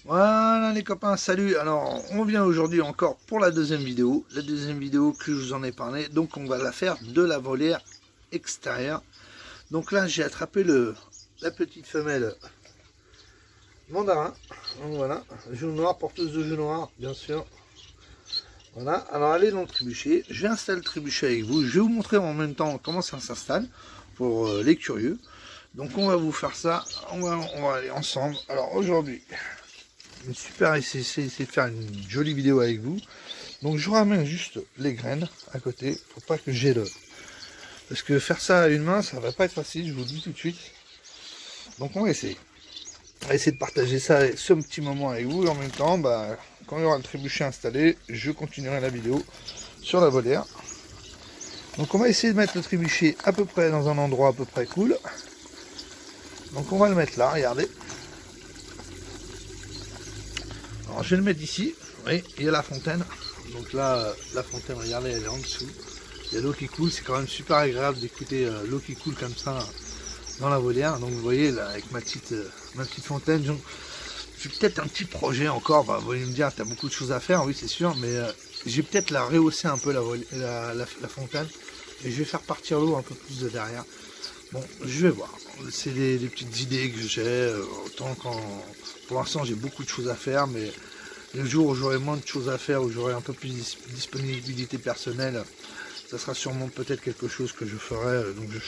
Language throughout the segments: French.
Voilà les copains, salut. Alors on vient aujourd'hui encore pour la deuxième vidéo. La deuxième vidéo que je vous en ai parlé. Donc on va la faire de la volière extérieure. Donc là j'ai attrapé la petite femelle mandarin. Donc voilà, genou noir, porteuse de genou noir bien sûr. Voilà, alors allez dans le trébuchet. Je vais installer le trébuchet avec vous. Je vais vous montrer en même temps comment ça s'installe pour les curieux. Donc on va vous faire ça, on va aller ensemble. Alors aujourd'hui, une super essayé de faire une jolie vidéo avec vous. Donc je ramène juste les graines à côté, faut pas que j'ai le... Parce que faire ça à une main, ça va pas être facile, je vous le dis tout de suite. Donc on va essayer. On va essayer de partager ça, ce petit moment avec vous. Et en même temps, quand il y aura le trébuchet installé, je continuerai la vidéo sur la volière. Donc on va essayer de mettre le trébuchet à peu près dans un endroit à peu près cool. Donc on va le mettre là, regardez. Alors je vais le mettre ici, oui, il y a la fontaine. Donc là, la fontaine, regardez, elle est en dessous. Il y a l'eau qui coule, c'est quand même super agréable d'écouter l'eau qui coule comme ça dans la volière. Donc vous voyez là, avec ma petite fontaine, j'ai peut-être un petit projet encore. Vous allez me dire, tu as beaucoup de choses à faire, oui c'est sûr, mais j'ai peut-être la rehausser un peu la fontaine. Et je vais faire partir l'eau un peu plus de derrière. Bon, je vais voir. C'est des petites idées que j'ai. Autant pour l'instant, j'ai beaucoup de choses à faire, mais le jour où j'aurai moins de choses à faire, où j'aurai un peu plus de disponibilité personnelle, ça sera sûrement peut-être quelque chose que je ferai. Donc je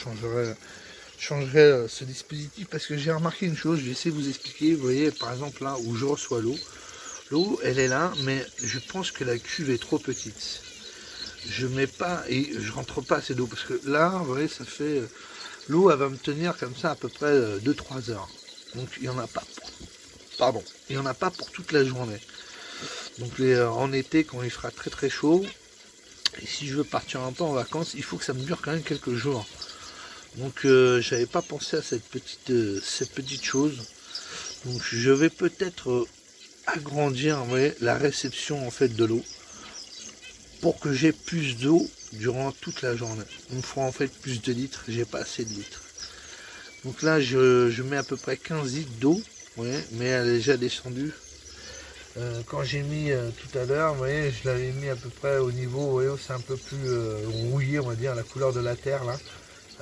changerai ce dispositif parce que j'ai remarqué une chose. Je vais essayer de vous expliquer. Vous voyez, par exemple, là où je reçois l'eau. L'eau, elle est là, mais je pense que la cuve est trop petite. Je mets pas et je rentre pas assez d'eau parce que là, vous voyez, ça fait... L'eau, elle va me tenir comme ça à peu près 2-3 heures. Donc il n'y en a pas. Pardon. Il n'y en a pas pour toute la journée. Donc en été, quand il fera très très chaud, et si je veux partir un peu en vacances, il faut que ça me dure quand même quelques jours. Donc j'avais pas pensé à cette petite chose. Donc je vais peut-être agrandir, vous voyez, la réception en fait de l'eau pour que j'ai plus d'eau durant toute la journée. Il me faut en fait plus de litres, j'ai pas assez de litres. Donc là je mets à peu près 15 litres d'eau, mais elle est déjà descendue. Quand j'ai mis tout à l'heure, vous voyez, je l'avais mis à peu près au niveau, vous voyez, où c'est un peu plus rouillé, on va dire, la couleur de la terre là,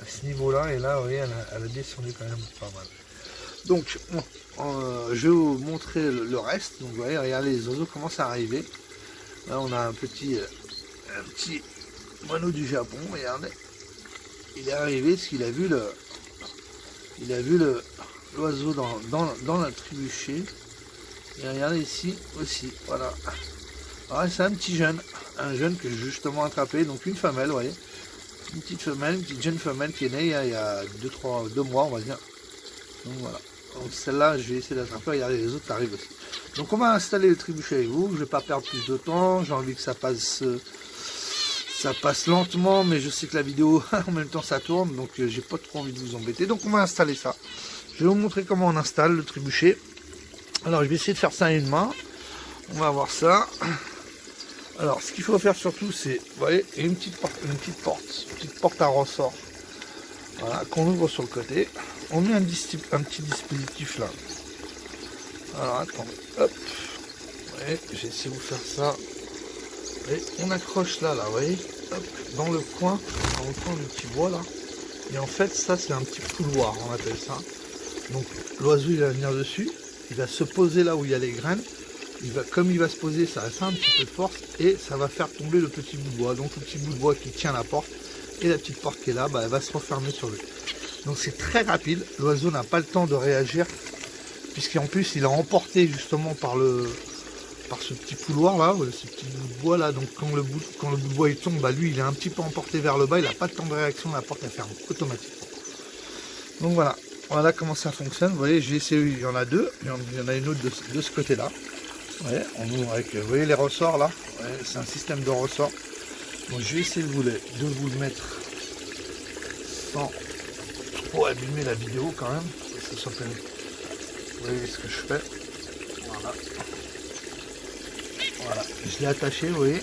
à ce niveau-là, et là, vous voyez, elle a descendu quand même pas mal. Donc, je vais vous montrer le reste. Donc, vous voyez, regardez, les oiseaux commencent à arriver. Là, on a un petit moineau du Japon, regardez. Il est arrivé parce qu'il a vu l'oiseau dans la trébuchet. Et regardez ici aussi, voilà. Alors c'est un petit jeune, que j'ai justement attrapé, donc une femelle, vous voyez. Une petite jeune femelle qui est née il y a 2 mois, on va dire. Donc voilà. Donc celle-là, je vais essayer d'attraper, regardez, les autres arrivent aussi. Donc on va installer le trébuchet avec vous, je ne vais pas perdre plus de temps, j'ai envie que ça passe lentement, mais je sais que la vidéo, en même temps ça tourne, donc j'ai pas trop envie de vous embêter. Donc on va installer ça. Je vais vous montrer comment on installe le trébuchet. Alors je vais essayer de faire ça à une main. On va voir ça. Alors ce qu'il faut faire surtout, c'est, vous voyez, une petite porte à ressort. Voilà, qu'on ouvre sur le côté. On met un petit dispositif là. Alors attendez, hop. Ouais, j'ai essayé de vous faire ça. Et on accroche là, vous voyez, hop, dans le coin du petit bois là. Et en fait, ça c'est un petit couloir, on appelle ça. Donc l'oiseau il va venir dessus, il va se poser là où il y a les graines. Comme il va se poser, ça va faire un petit peu de force et ça va faire tomber le petit bout de bois. Donc le petit bout de bois qui tient la porte et la petite porte qui est là, elle va se refermer sur lui. Donc c'est très rapide, l'oiseau n'a pas le temps de réagir, puisqu'en plus il est emporté justement par ce petit couloir là, ce petit bout de bois là. Donc quand le bout de bois il tombe, lui il est un petit peu emporté vers le bas, il n'a pas de temps de réaction, la porte elle ferme automatiquement. Donc voilà comment ça fonctionne. Vous voyez, j'ai essayé, il y en a deux, il y en a une autre de ce côté là. Ouais, on ouvre avec, vous voyez les ressorts là, c'est un système de ressorts. Donc je vais essayer de vous le mettre sans trop abîmer la vidéo quand même. Ça s'appelle, vous voyez ce que je fais. Voilà, je l'ai attaché, vous voyez.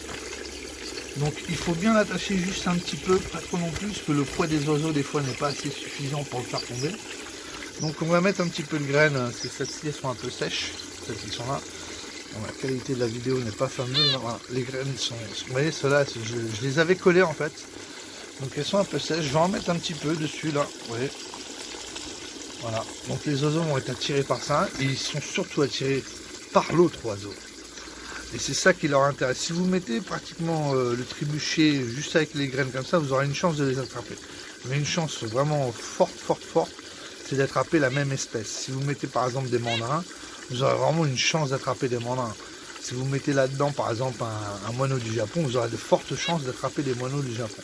Donc il faut bien l'attacher juste un petit peu, pas trop non plus, parce que le poids des oiseaux des fois n'est pas assez suffisant pour le faire tomber. Donc on va mettre un petit peu de graines, ces celles-ci sont un peu sèches. En fait, ils sont là. Bon, la qualité de la vidéo n'est pas fameuse. Voilà, les graines sont... Vous voyez, ceux-là, je les avais collés en fait. Donc elles sont un peu sèches. Je vais en mettre un petit peu dessus là. Vous voyez. Voilà. Donc les oiseaux vont être attirés par ça. Et ils sont surtout attirés par l'autre oiseau. Et c'est ça qui leur intéresse. Si vous mettez pratiquement le trébuchet juste avec les graines comme ça, vous aurez une chance de les attraper. Mais une chance vraiment forte, c'est d'attraper la même espèce. Si vous mettez par exemple des mandarins, vous aurez vraiment une chance d'attraper des mandarins. Si vous mettez là-dedans par exemple un moineau du Japon, vous aurez de fortes chances d'attraper des moineaux du Japon.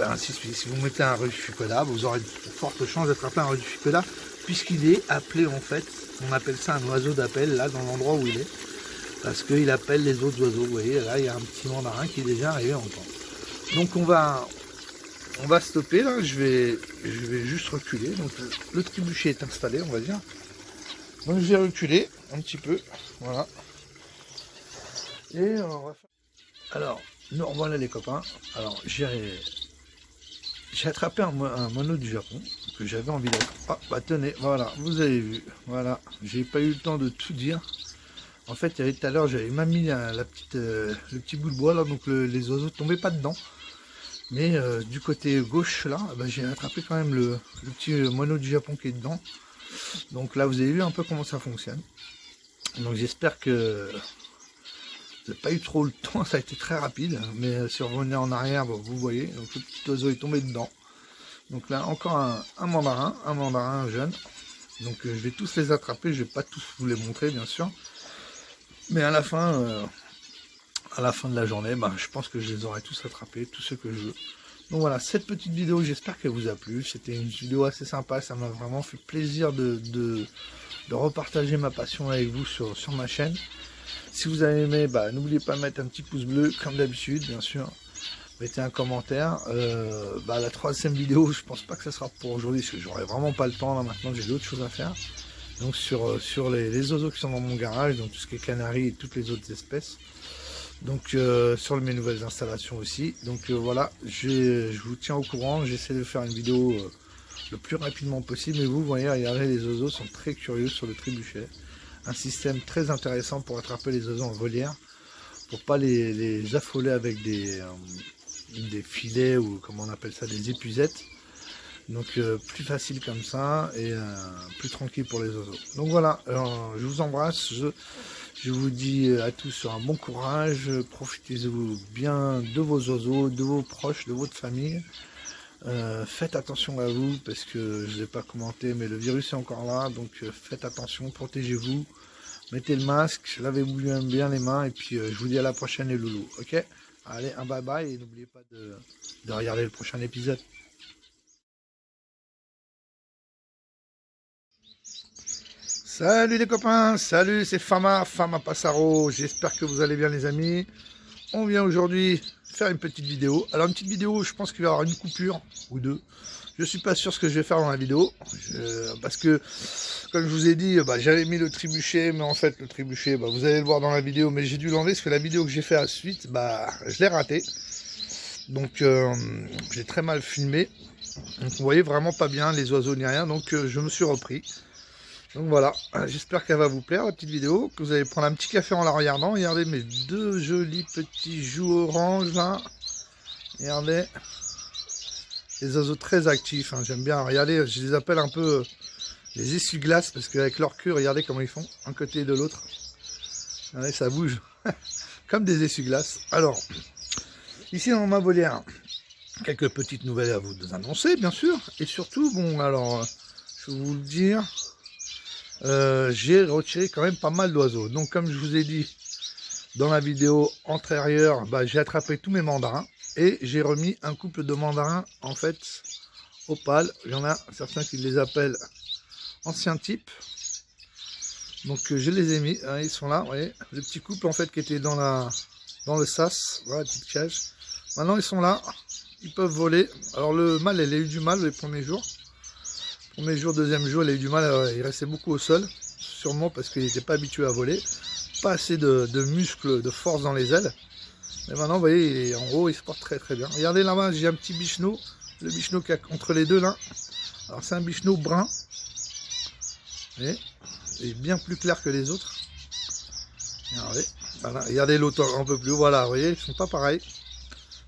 Ainsi de suite. Si vous mettez un ruficola, vous aurez de fortes chances d'attraper un ruficola, puisqu'il est appelé en fait, on appelle ça un oiseau d'appel, là dans l'endroit où il est. Parce qu'il appelle les autres oiseaux. Vous voyez, là, il y a un petit mandarin qui est déjà arrivé en temps. Donc, on va stopper, là. Je vais juste reculer. Donc, le trébuchet est installé, on va dire. Donc, je vais reculer un petit peu. Voilà. Et on va faire... Alors, nous revoilà les copains. Alors, j'ai attrapé un moineau du Japon que j'avais envie d'être. Ah, bah tenez, voilà, vous avez vu. Voilà, j'ai pas eu le temps de tout dire. En fait, il y avait tout à l'heure, j'avais même mis le petit bout de bois là, donc les oiseaux ne tombaient pas dedans. Mais du côté gauche là, bah, j'ai attrapé quand même le petit moineau du Japon qui est dedans. Donc là, vous avez vu un peu comment ça fonctionne. Donc j'espère que vous n'avez pas eu trop le temps, ça a été très rapide. Mais si on revenait en arrière, bon, vous voyez, donc le petit oiseau est tombé dedans. Donc là, encore un mandarin jeune. Donc je vais tous les attraper, je ne vais pas tous vous les montrer bien sûr. Mais à la fin de la journée, bah, je pense que je les aurai tous attrapés, tous ceux que je veux. Donc voilà, cette petite vidéo, j'espère qu'elle vous a plu. C'était une vidéo assez sympa, ça m'a vraiment fait plaisir de repartager ma passion avec vous sur ma chaîne. Si vous avez aimé, bah, n'oubliez pas de mettre un petit pouce bleu, comme d'habitude, bien sûr. Mettez un commentaire. Bah, la troisième vidéo, je pense pas que ça sera pour aujourd'hui, parce que j'aurai vraiment pas le temps, là maintenant j'ai d'autres choses à faire. Donc sur les oiseaux qui sont dans mon garage, donc tout ce qui est canaris et toutes les autres espèces. Donc sur mes nouvelles installations aussi. Donc voilà, je vous tiens au courant, j'essaie de faire une vidéo le plus rapidement possible. Mais vous voyez, regardez, les oiseaux sont très curieux sur le trébuchet. Un système très intéressant pour attraper les oiseaux en volière, pour pas les affoler avec des filets ou comment on appelle ça, des épuisettes. Donc plus facile comme ça et plus tranquille pour les oiseaux. Donc voilà, je vous embrasse, je vous dis à tous un bon courage, profitez-vous bien de vos oiseaux, de vos proches, de votre famille. Faites attention à vous parce que je ne l'ai pas commenté mais le virus est encore là, donc faites attention, protégez-vous, mettez le masque, lavez-vous bien les mains et puis je vous dis à la prochaine les loulous, ok? Allez, un bye bye et n'oubliez pas de regarder le prochain épisode. Salut les copains, salut, c'est Fama Passaro, j'espère que vous allez bien les amis. On vient aujourd'hui faire une petite vidéo. Alors une petite vidéo, je pense qu'il va y avoir une coupure ou deux. Je suis pas sûr ce que je vais faire dans la vidéo. Parce que, comme je vous ai dit, bah, j'avais mis le trébuchet, mais en fait le trébuchet, bah, vous allez le voir dans la vidéo, mais j'ai dû l'enlever parce que la vidéo que j'ai fait à la suite, bah, je l'ai raté. Donc j'ai très mal filmé. Donc vous voyez vraiment pas bien les oiseaux ni rien, donc je me suis repris. Donc voilà, j'espère qu'elle va vous plaire la petite vidéo, que vous allez prendre un petit café en la regardant. Regardez mes deux jolis petits joues orange là. Regardez, les oiseaux très actifs, hein. J'aime bien. Regardez, je les appelle un peu les essuie-glaces parce qu'avec leur queue, regardez comment ils font, un côté et de l'autre. Regardez, ça bouge comme des essuie-glaces. Alors, ici dans ma volière, quelques petites nouvelles à vous annoncer, bien sûr. Et surtout, bon, alors, je vais vous le dire. J'ai retiré quand même pas mal d'oiseaux. Donc comme je vous ai dit dans la vidéo antérieure, bah, j'ai attrapé tous mes mandarins et j'ai remis un couple de mandarins en fait au pâle. Il y en a certains qui les appellent anciens types. Donc je les ai mis, hein, ils sont là, vous voyez, le petit couple en fait qui était dans le sas, voilà, petite cage. Maintenant ils sont là, ils peuvent voler. Alors le mâle, elle a eu du mal les premiers jours. Premier jour, deuxième jour, il a eu du mal, il restait beaucoup au sol, sûrement parce qu'il n'était pas habitué à voler, pas assez de muscles, de force dans les ailes. Mais maintenant, vous voyez, en haut, il se porte très très bien. Regardez là-bas, j'ai un petit bicheno, le bicheno qui est entre les deux là. Alors c'est un bicheno brun, et il est bien plus clair que les autres. Regardez, voilà, regardez l'autre un peu plus haut, voilà, vous voyez, ils sont pas pareils.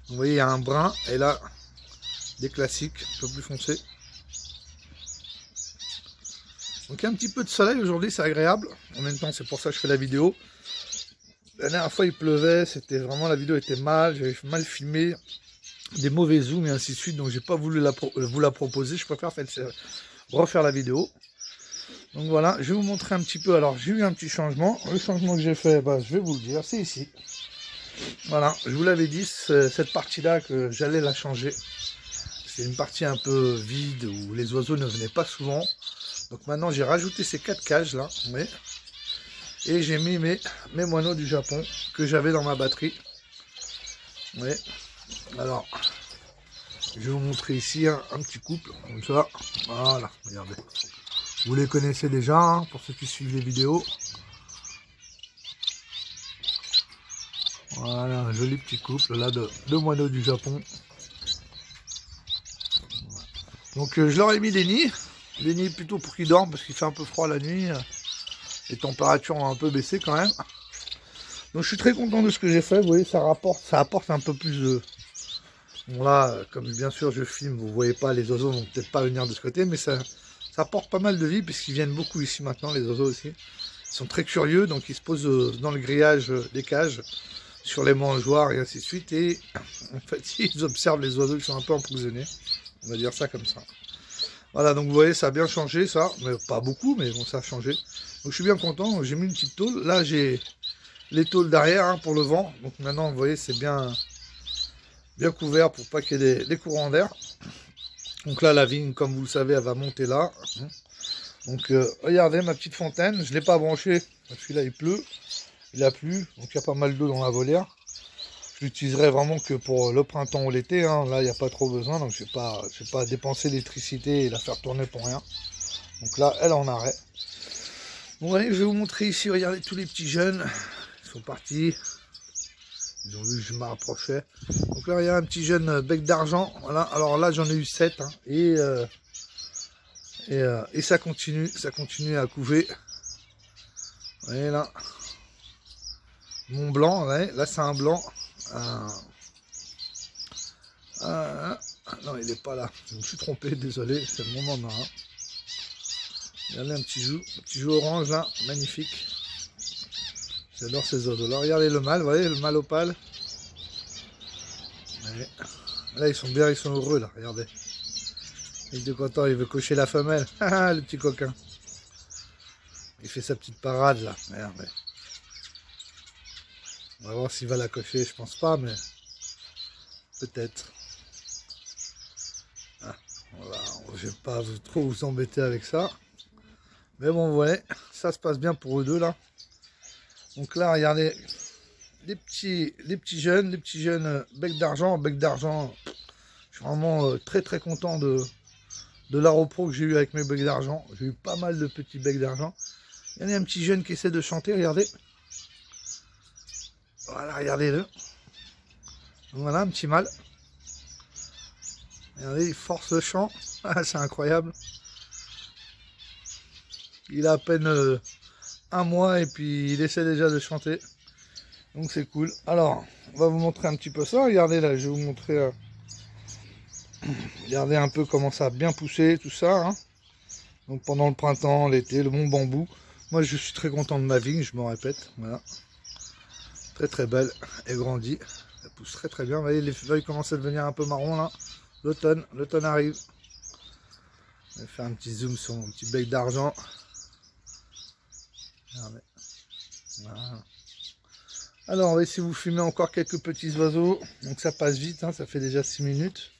Vous voyez, il y a un brun, et là, des classiques, un peu plus foncés. Donc un petit peu de soleil aujourd'hui, c'est agréable. En même temps, c'est pour ça que je fais la vidéo. La dernière fois, il pleuvait, c'était vraiment, la vidéo était mal, j'avais mal filmé, des mauvais zooms et ainsi de suite, donc j'ai pas voulu vous la proposer. Je préfère refaire la vidéo. Donc voilà, je vais vous montrer un petit peu. Alors, j'ai eu un petit changement. Le changement que j'ai fait, bah, je vais vous le dire, c'est ici. Voilà, je vous l'avais dit, cette partie-là que j'allais la changer. C'est une partie un peu vide où les oiseaux ne venaient pas souvent. Donc maintenant, j'ai rajouté ces 4 cages là. Oui. Et j'ai mis mes moineaux du Japon que j'avais dans ma batterie. Oui. Alors, je vais vous montrer ici un petit couple, comme ça. Voilà, regardez. Vous les connaissez déjà, hein, pour ceux qui suivent les vidéos. Voilà, un joli petit couple là de moineaux du Japon. Donc je leur ai mis des nids plutôt pour qu'ils dorment parce qu'il fait un peu froid la nuit. Les températures ont un peu baissé quand même. Donc je suis très content de ce que j'ai fait. Vous voyez, ça apporte un peu plus de... Bon là, comme bien sûr je filme, vous voyez pas, les oiseaux vont peut-être pas venir de ce côté, mais ça apporte pas mal de vie puisqu'ils viennent beaucoup ici maintenant, les oiseaux aussi. Ils sont très curieux, donc ils se posent dans le grillage des cages, sur les mangeoires et ainsi de suite. Et en fait, ils observent les oiseaux qui sont un peu emprisonnés. On va dire ça comme ça. Voilà, donc vous voyez, ça a bien changé ça, mais pas beaucoup, mais bon, ça a changé. Donc je suis bien content, j'ai mis une petite tôle. Là, j'ai les tôles derrière hein, pour le vent. Donc maintenant, vous voyez, c'est bien couvert pour pas qu'il y ait des courants d'air. Donc là, la vigne, comme vous le savez, elle va monter là. Donc regardez ma petite fontaine, je ne l'ai pas branchée parce que là il pleut, il a plu, donc il y a pas mal d'eau dans la volière. Je l'utiliserai vraiment que pour le printemps ou l'été, hein. Là il n'y a pas trop besoin, donc je ne vais pas dépenser l'électricité et la faire tourner pour rien. Donc là elle est en arrêt. Bon allez, je vais vous montrer ici, regardez tous les petits jeunes, ils sont partis. Ils ont vu que je me rapprochais. Donc là il y a un petit jeune bec d'argent, voilà. Alors là j'en ai eu 7 hein. Et ça continue à couver. Vous voyez là. Mon blanc, ouais, là c'est un blanc. Non, il n'est pas là. Je me suis trompé, désolé, c'est le moment marin. Regardez un petit joue orange là, magnifique. J'adore ces oiseaux là. Regardez le mâle, vous voyez, le mâle opale. Ouais. Là ils sont bien, ils sont heureux là, regardez. Il est content, il veut cocher la femelle. Le petit coquin. Il fait sa petite parade là. Merde. On va voir s'il va la cocher, je pense pas, mais peut-être. Ah, voilà, je vais pas trop vous embêter avec ça. Mais bon, vous voyez, ça se passe bien pour eux deux là. Donc là, regardez, les petits jeunes bec d'argent. Je suis vraiment très très content de la repro que j'ai eu avec mes becs d'argent. J'ai eu pas mal de petits becs d'argent. Il y en a un petit jeune qui essaie de chanter, regardez. Voilà, regardez-le. Voilà, un petit mâle. Regardez, il force le chant. Ah, c'est incroyable. Il a à peine un mois et puis il essaie déjà de chanter. Donc c'est cool. Alors, on va vous montrer un petit peu ça. Regardez là, je vais vous montrer... regardez un peu comment ça a bien poussé, tout ça. Hein. Donc pendant le printemps, l'été, le bon bambou. Moi, je suis très content de ma vigne, je me répète. Voilà. Très très belle et grandie. Ça pousse très très bien. Vous voyez, les feuilles commencent à devenir un peu marron là. L'automne arrive. Je vais faire un petit zoom sur mon petit bec d'argent. Voilà. Alors, on va essayer de vous filmer encore quelques petits oiseaux. Donc ça passe vite, hein, ça fait déjà 6 minutes.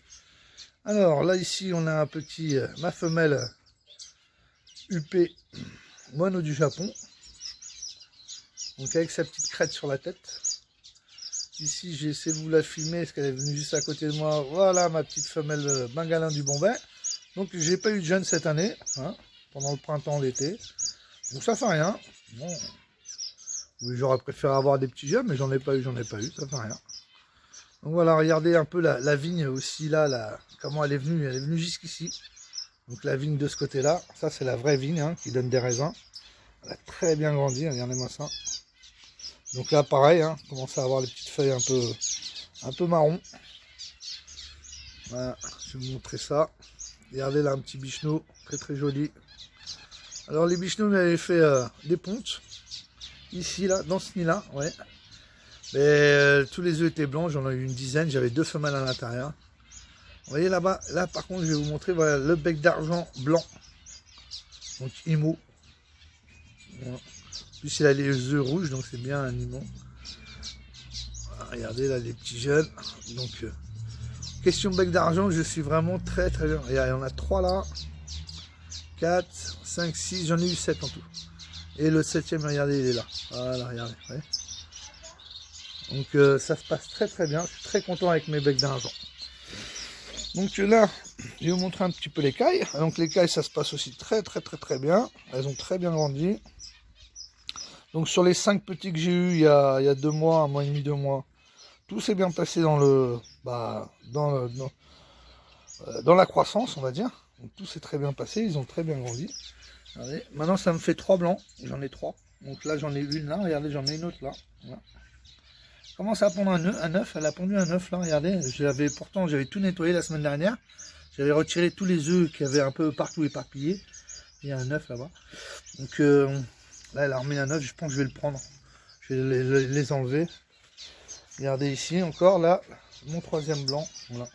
Alors là ici on a un petit, ma femelle UP moineau du Japon. Donc avec sa petite crête sur la tête. Ici j'ai essayé de vous la filmer parce qu'elle est venue juste à côté de moi. Voilà ma petite femelle bengalin du Bombay. Donc j'ai pas eu de jeunes cette année, hein, pendant le printemps, l'été. Donc ça fait rien. Bon, oui, j'aurais préféré avoir des petits jeunes, mais j'en ai pas eu, ça fait rien. Donc voilà, regardez un peu la vigne aussi là, comment elle est venue jusqu'ici. Donc la vigne de ce côté-là, ça c'est la vraie vigne hein, qui donne des raisins. Elle a très bien grandi, regardez-moi ça. Donc là pareil, hein, commence à avoir les petites feuilles un peu marron. Voilà, je vais vous montrer ça. Regardez là un petit bicheno, très très joli. Alors les bichenots m'avaient fait des pontes. Ici là, dans ce nid là, ouais. Mais tous les œufs étaient blancs, j'en ai eu une dizaine, j'avais 2 femelles à l'intérieur. Vous voyez là-bas, là par contre je vais vous montrer voilà, le bec d'argent blanc. Donc IMO. Voilà. En plus il a les œufs rouges, donc c'est bien un IMO. Voilà, regardez là les petits jeunes. Donc question bec d'argent, je suis vraiment très très bien. Il y en a 3 là. 4, 5, 6, j'en ai eu 7 en tout. Et le 7e, regardez, il est là. Voilà, regardez. Ouais. Donc ça se passe très très bien. Je suis très content avec mes becs d'argent. Donc là, je vais vous montrer un petit peu les cailles. Donc les cailles, ça se passe aussi très très très très bien. Elles ont très bien grandi. Donc sur les 5 petits que j'ai eu il y a 2 mois, 1 mois et demi, 2 mois, tout s'est bien passé dans dans la croissance, on va dire. Donc tout s'est très bien passé, ils ont très bien grandi. Regardez. Maintenant ça me fait 3 blancs, j'en ai 3. Donc là j'en ai une là, regardez, j'en ai une autre là. Voilà. Commence à pondre un œuf, elle a pondu un œuf là, regardez. Pourtant j'avais tout nettoyé la semaine dernière. J'avais retiré tous les œufs qui avaient un peu partout éparpillés. Il y a un œuf là-bas. Donc là elle a remis un œuf, je pense que je vais le prendre. Je vais les enlever. Regardez ici encore là, mon 3e blanc. Voilà.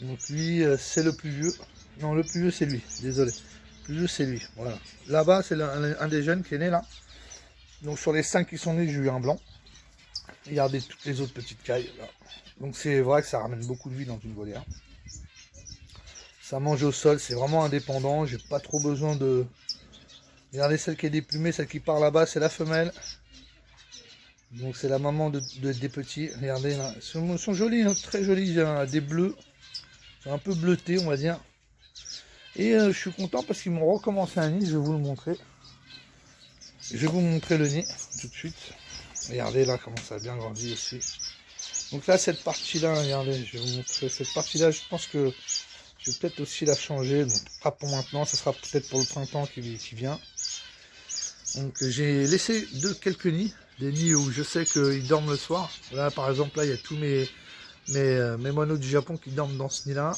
Donc lui c'est le plus vieux. Non, le plus vieux c'est lui, désolé. Le plus vieux c'est lui, voilà. Là-bas c'est un des jeunes qui est né là. Donc sur les 5 qui sont nés, j'ai eu un blanc. Regardez toutes les autres petites cailles là. Donc c'est vrai que ça ramène beaucoup de vie dans une volière. Ça mange au sol, c'est vraiment indépendant, j'ai pas trop besoin de... Regardez celle qui est déplumée, celle qui part là-bas, c'est la femelle. Donc c'est la maman des petits, regardez là. Ils sont jolis, hein, très jolis, des bleus. Un peu bleuté on va dire. Et je suis content parce qu'ils m'ont recommencé un nid, je vais vous le montrer. Je vais vous montrer le nid tout de suite. Regardez là comment ça a bien grandi aussi. Donc là cette partie là, regardez, je vais vous montrer cette partie là, je pense que je vais peut-être aussi la changer. Donc pas pour maintenant, ça sera peut-être pour le printemps qui vient. Donc j'ai laissé quelques nids, des nids où je sais qu'ils dorment le soir. Là par exemple là il y a tous mes moineaux du Japon qui dorment dans ce nid là.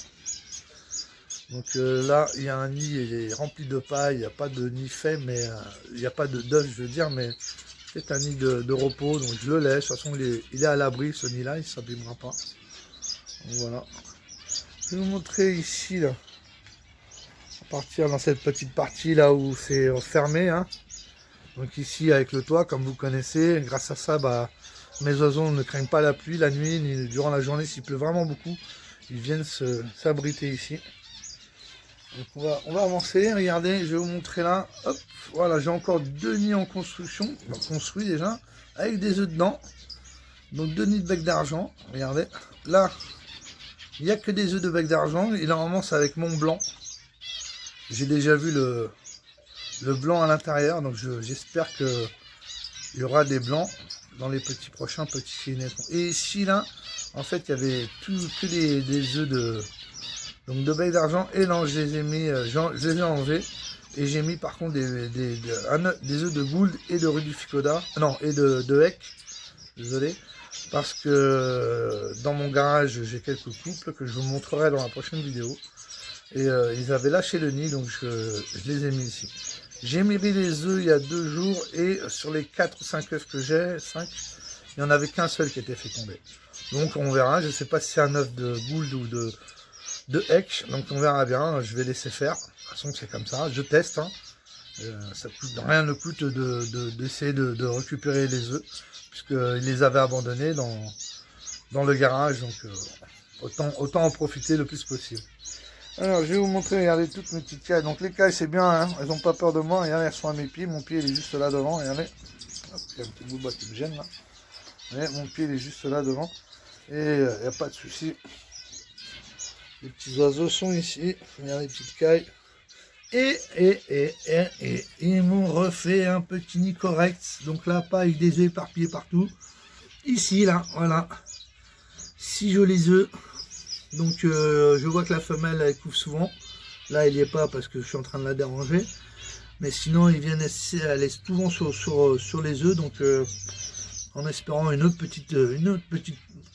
Donc là il y a un nid, il est rempli de paille, il n'y a pas de nid fait, mais il n'y a pas d'œuf je veux dire, mais c'est un nid de repos, donc je le laisse. De toute façon il est à l'abri ce nid là, il ne s'abîmera pas. Donc voilà. Je vais vous montrer ici là. À partir dans cette petite partie là où c'est fermé. Hein. Donc ici avec le toit comme vous connaissez, grâce à ça bah, mes oiseaux ne craignent pas la pluie la nuit ni durant la journée s'il pleut vraiment beaucoup. Ils viennent s'abriter ici. Donc on va avancer, regardez, je vais vous montrer là. Hop, voilà, j'ai encore 2 nids en construction, construits déjà, avec des œufs dedans. Donc 2 nids de bec d'argent, regardez. Là, il n'y a que des œufs de bec d'argent, et normalement c'est avec mon blanc. J'ai déjà vu le blanc à l'intérieur, donc j'espère qu'il y aura des blancs dans les prochains petits naîtront. Et ici là, en fait il y avait que des œufs de bec d'argent, et non je les ai mis, je les ai enlevés, et j'ai mis par contre des œufs de gould et de rudificoda, non, et de heck, désolé, parce que dans mon garage j'ai quelques couples que je vous montrerai dans la prochaine vidéo, et ils avaient lâché le nid, donc je les ai mis ici. J'ai mis les œufs il y a 2 jours, et sur les 4 ou 5 œufs que j'ai, 5, il n'y en avait qu'un seul qui était fécondé. Donc on verra, je ne sais pas si c'est un œuf de gould ou de heck, donc on verra bien, je vais laisser faire. De toute façon c'est comme ça, je teste, hein. Rien ne coûte d'essayer de récupérer les œufs, puisqu'ils les avaient abandonnés dans le garage, donc autant en profiter le plus possible. Alors je vais vous montrer, regardez toutes mes petites cailles. Donc les cailles c'est bien, hein, elles n'ont pas peur de moi, regardez, elles sont à mes pieds, mon pied il est juste là devant, regardez. Hop, il y a un petit bout de bois qui me gêne là. Regardez, mon pied il est juste là devant, et il n'y a pas de souci. Les petits oiseaux sont ici, regardez les petites cailles. Et ils m'ont refait un petit nid correct. Donc là, pas avec des œufs éparpillés partout. Ici, là, voilà. 6 jolis œufs. Donc je vois que la femelle, elle couvre souvent. Là, elle n'y est pas parce que je suis en train de la déranger. Mais sinon, ils viennent aller souvent sur les œufs, donc en espérant une autre petite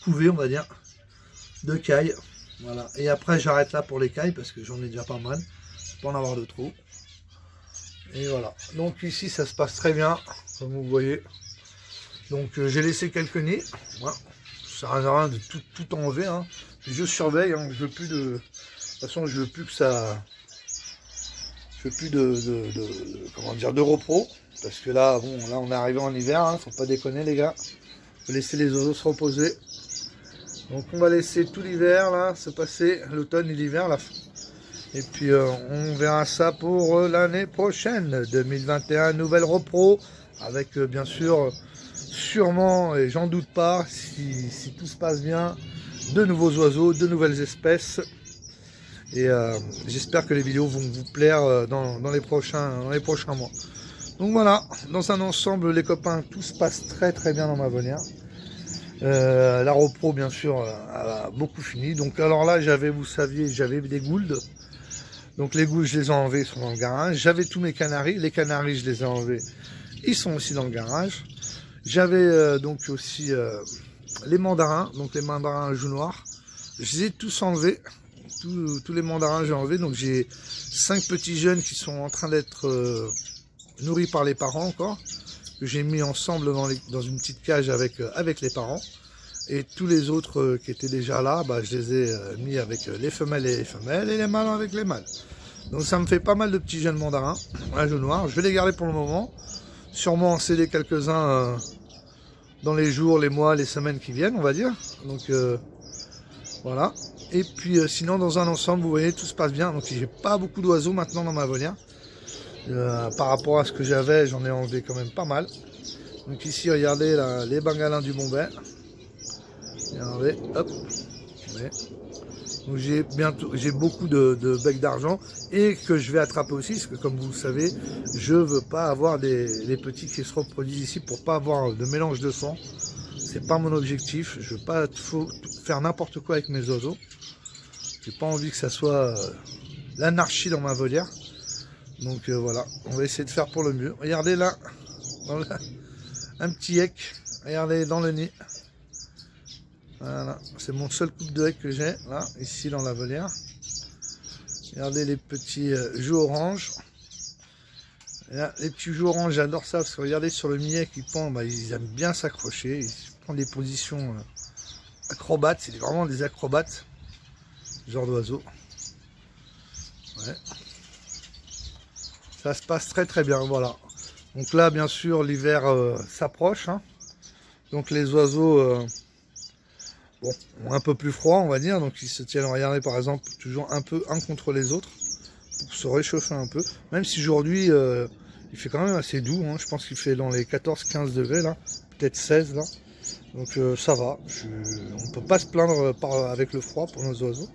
couvée, on va dire, de cailles. Voilà. Et après, j'arrête là pour les cailles parce que j'en ai déjà pas mal. Pas en avoir de trop. Et voilà. Donc ici, ça se passe très bien, comme vous voyez. Donc j'ai laissé quelques nids. Voilà. Ça sert à rien de tout enlever. Hein. Je surveille. Hein. Je veux plus de. De toute façon, je veux plus que ça. Je veux plus comment dire, de repro. Parce que là, bon, là on est arrivé en hiver. Hein. Faut pas déconner, les gars. Faut laisser les oiseaux se reposer. Donc on va laisser tout l'hiver là se passer, l'automne et l'hiver là. Et puis on verra ça pour l'année prochaine, 2021, nouvelle repro, avec bien sûr, sûrement, et j'en doute pas, si tout se passe bien, de nouveaux oiseaux, de nouvelles espèces. Et j'espère que les vidéos vont vous plaire dans les prochains mois. Donc voilà, dans un ensemble les copains, tout se passe très très bien dans ma volière. La repro bien sûr a beaucoup fini. Donc alors là vous saviez, j'avais des gouldes. Donc les gouldes je les ai enlevés, ils sont dans le garage. J'avais tous mes canaris, les canaris je les ai enlevés, ils sont aussi dans le garage. J'avais donc aussi les mandarins, donc les mandarins joues noires. Je les ai tous enlevés, tous les mandarins j'ai enlevé. Donc j'ai 5 petits jeunes qui sont en train d'être nourris par les parents encore, que j'ai mis ensemble dans une petite cage avec les parents. Et tous les autres qui étaient déjà là, bah, je les ai mis avec les femelles et les mâles avec les mâles. Donc ça me fait pas mal de petits jeunes mandarins à joues noires. Je vais les garder pour le moment. Sûrement en céder quelques-uns dans les jours, les mois, les semaines qui viennent, on va dire. Donc voilà. Et puis sinon dans un ensemble, vous voyez, tout se passe bien. Donc j'ai pas beaucoup d'oiseaux maintenant dans ma volière. Par rapport à ce que j'avais, j'en ai enlevé quand même pas mal. Donc ici, regardez là, les bengalins du Bombay. Regardez, hop. Ouais. Donc j'ai beaucoup de becs d'argent et que je vais attraper aussi, parce que comme vous le savez, je veux pas avoir les petits qui se reproduisent ici pour pas avoir de mélange de sang. C'est pas mon objectif. Je veux pas faire n'importe quoi avec mes oiseaux. J'ai pas envie que ça soit l'anarchie dans ma volière. Donc voilà, on va essayer de faire pour le mieux. Regardez là, un petit ec, regardez dans le nid. Voilà, c'est mon seul coupe de ec que j'ai, là, ici dans la volière. Regardez les petits joues orange. Là, les petits joues orange, j'adore ça, parce que regardez sur le millet qui pend, bah, ils aiment bien s'accrocher. Ils prennent des positions acrobates, c'est vraiment des acrobates, ce genre d'oiseaux. Ouais. Ça se passe très très bien, voilà. Donc là, bien sûr, l'hiver s'approche. Hein. Donc les oiseaux bon, ont un peu plus froid, on va dire. Donc ils se tiennent, regardez par exemple, toujours un peu un contre les autres, pour se réchauffer un peu. Même si aujourd'hui, il fait quand même assez doux. Hein. Je pense qu'il fait dans les 14-15 degrés, là. Peut-être 16, là. Donc ça va. On ne peut pas se plaindre avec le froid pour nos oiseaux.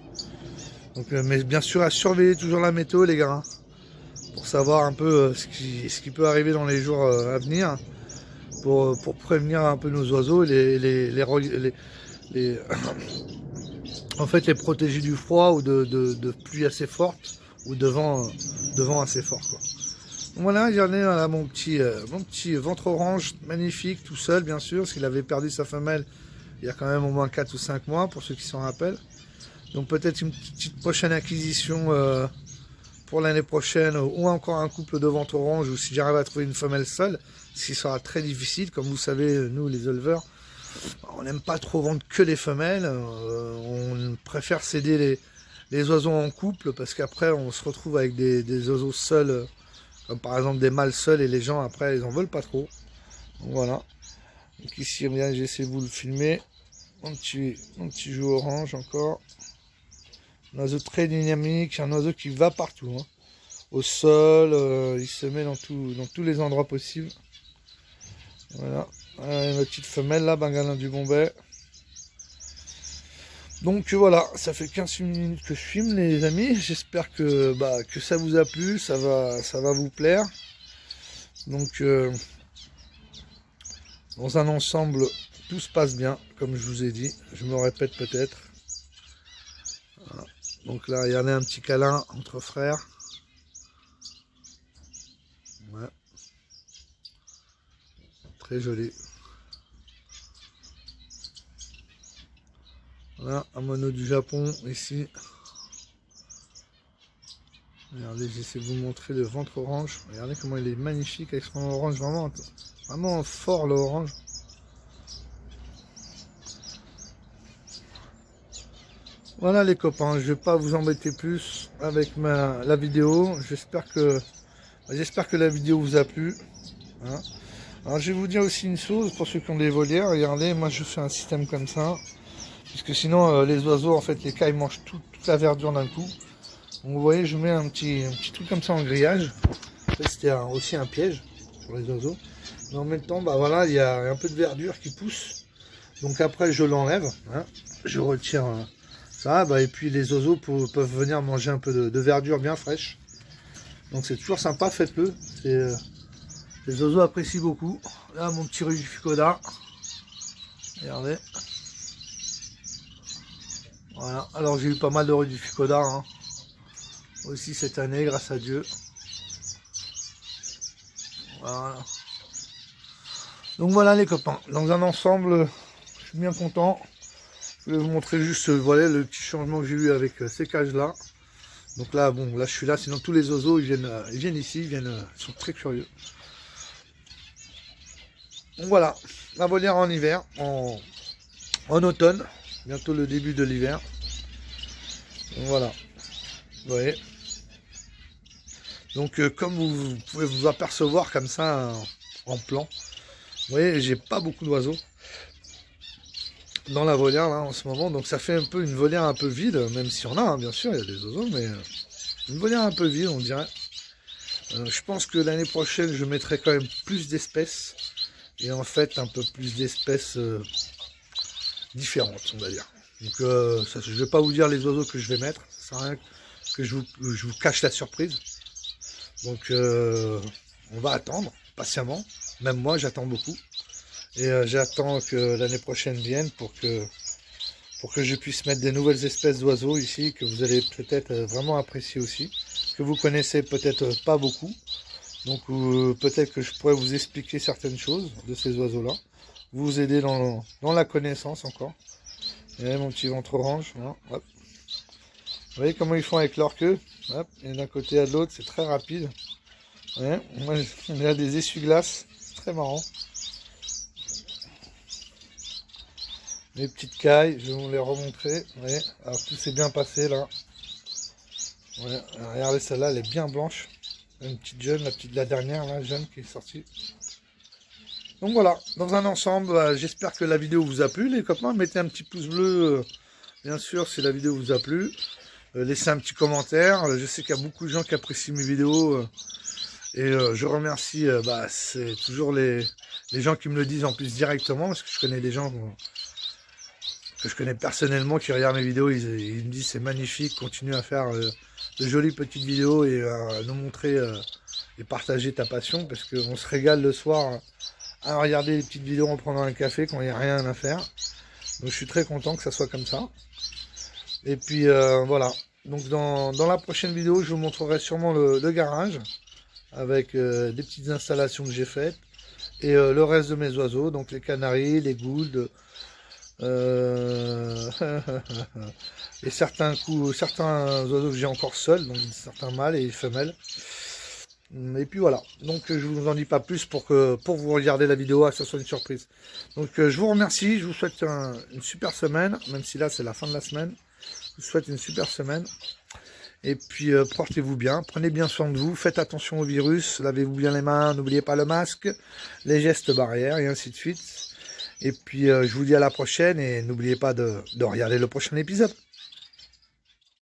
Donc, mais bien sûr, à surveiller toujours la météo, les gars. Hein. Pour savoir un peu ce qui peut arriver dans les jours à venir, pour prévenir un peu nos oiseaux et en fait les protéger du froid ou de pluie assez forte ou de vent assez fort. Quoi. Voilà, j'en ai là, mon petit ventre orange magnifique tout seul bien sûr, parce qu'il avait perdu sa femelle il y a quand même au moins 4 ou 5 mois pour ceux qui s'en rappellent. Donc peut-être une petite prochaine acquisition pour l'année prochaine, ou encore un couple de ventre orange, ou si j'arrive à trouver une femelle seule, ce qui sera très difficile. Comme vous savez, nous les éleveurs, on n'aime pas trop vendre que les femelles, on préfère céder les oiseaux en couple, parce qu'après on se retrouve avec des oiseaux seuls, comme par exemple des mâles seuls, et les gens après ils en veulent pas trop. Donc, voilà. Donc ici, j'essaie de vous le filmer. Mon petit joue orange encore. Un oiseau très dynamique, un oiseau qui va partout. Hein. Au sol, il se met dans tous les endroits possibles. Voilà. Ma petite femelle là, bengalin du Bombay. Donc voilà, ça fait 15 minutes que je filme les amis. J'espère que ça vous a plu, ça va vous plaire. Donc dans un ensemble, tout se passe bien, comme je vous ai dit. Je me répète peut-être. Voilà. Donc là, regardez un petit câlin entre frères. Très joli. Voilà, un mono du Japon ici. Regardez, j'essaie de vous montrer le ventre orange. Regardez comment il est magnifique avec son orange, vraiment, vraiment fort le orange. Voilà les copains, je vais pas vous embêter plus avec la vidéo. J'espère que la vidéo vous a plu. Hein. Alors je vais vous dire aussi une chose pour ceux qui ont des volières. Regardez, moi je fais un système comme ça. Puisque sinon les oiseaux, en fait les cailles mangent toute la verdure d'un coup. Donc vous voyez, je mets un petit truc comme ça en grillage. C'était aussi un piège pour les oiseaux. Mais en même temps, bah voilà, il y a un peu de verdure qui pousse. Donc après je l'enlève. Hein. Je retire ça. Bah, et puis les oiseaux peuvent venir manger un peu de verdure bien fraîche. Donc c'est toujours sympa, faites-le. Les oiseaux apprécient beaucoup. Là mon petit rudificoda. Regardez. Voilà, alors j'ai eu pas mal de rudificoda hein. Aussi cette année, grâce à Dieu. Voilà. Donc voilà les copains, dans un ensemble, je suis bien content. Je vais vous montrer juste voilà, le petit changement que j'ai eu avec ces cages là. Donc là, bon, là je suis là, sinon tous les oiseaux ils viennent ici, ils sont très curieux. Donc voilà, la volière en hiver, en automne, bientôt le début de l'hiver. Donc voilà, vous voyez. Donc comme vous pouvez vous apercevoir comme ça en plan, vous voyez, j'ai pas beaucoup d'oiseaux dans la volière là en ce moment, donc ça fait un peu une volière un peu vide, même si on a hein, bien sûr il y a des oiseaux, mais une volière un peu vide on dirait. Je pense que l'année prochaine je mettrai quand même plus d'espèces et en fait un peu plus d'espèces différentes on va dire. Donc ça, je vais pas vous dire les oiseaux que je vais mettre, ça sert à rien que je vous cache la surprise. Donc on va attendre patiemment, même moi j'attends beaucoup. Et j'attends que l'année prochaine vienne pour que je puisse mettre des nouvelles espèces d'oiseaux ici, que vous allez peut-être vraiment apprécier aussi, que vous connaissez peut-être pas beaucoup. Donc peut-être que je pourrais vous expliquer certaines choses de ces oiseaux-là, vous aider dans la connaissance encore. Et mon petit ventre orange, hein, hop. Vous voyez comment ils font avec leur queue, hop, et d'un côté à l'autre, c'est très rapide. Ouais, moi, on a des essuie-glaces, c'est très marrant. Les petites cailles, je vais vous les remontrer. Ouais, alors tout s'est bien passé là. Ouais, regardez celle-là, elle est bien blanche. Une petite jeune, la dernière là, jeune qui est sortie. Donc voilà, dans un ensemble, j'espère que la vidéo vous a plu les copains. Mettez un petit pouce bleu, bien sûr, si la vidéo vous a plu. Laissez un petit commentaire. Je sais qu'il y a beaucoup de gens qui apprécient mes vidéos. Et je remercie, c'est toujours les gens qui me le disent en plus directement. Parce que je connais des gens que je connais personnellement qui regardent mes vidéos. Ils me disent c'est magnifique, continue à faire de jolies petites vidéos et nous montrer et partager ta passion. Parce qu'on se régale le soir à regarder les petites vidéos en prenant un café quand il n'y a rien à faire. Donc je suis très content que ça soit comme ça. Et puis voilà, donc dans la prochaine vidéo, je vous montrerai sûrement le garage avec des petites installations que j'ai faites et le reste de mes oiseaux, donc les canaris, les gouldes et certains oiseaux que j'ai encore seuls, donc certains mâles et femelles. Et puis voilà, donc je vous en dis pas plus pour vous regarder la vidéo, que ce soit une surprise. Donc je vous remercie, je vous souhaite une super semaine, même si là c'est la fin de la semaine. Je vous souhaite une super semaine. Et puis portez-vous bien, prenez bien soin de vous, faites attention au virus, lavez-vous bien les mains, n'oubliez pas le masque, les gestes barrières et ainsi de suite. Et puis je vous dis à la prochaine et n'oubliez pas de regarder le prochain épisode.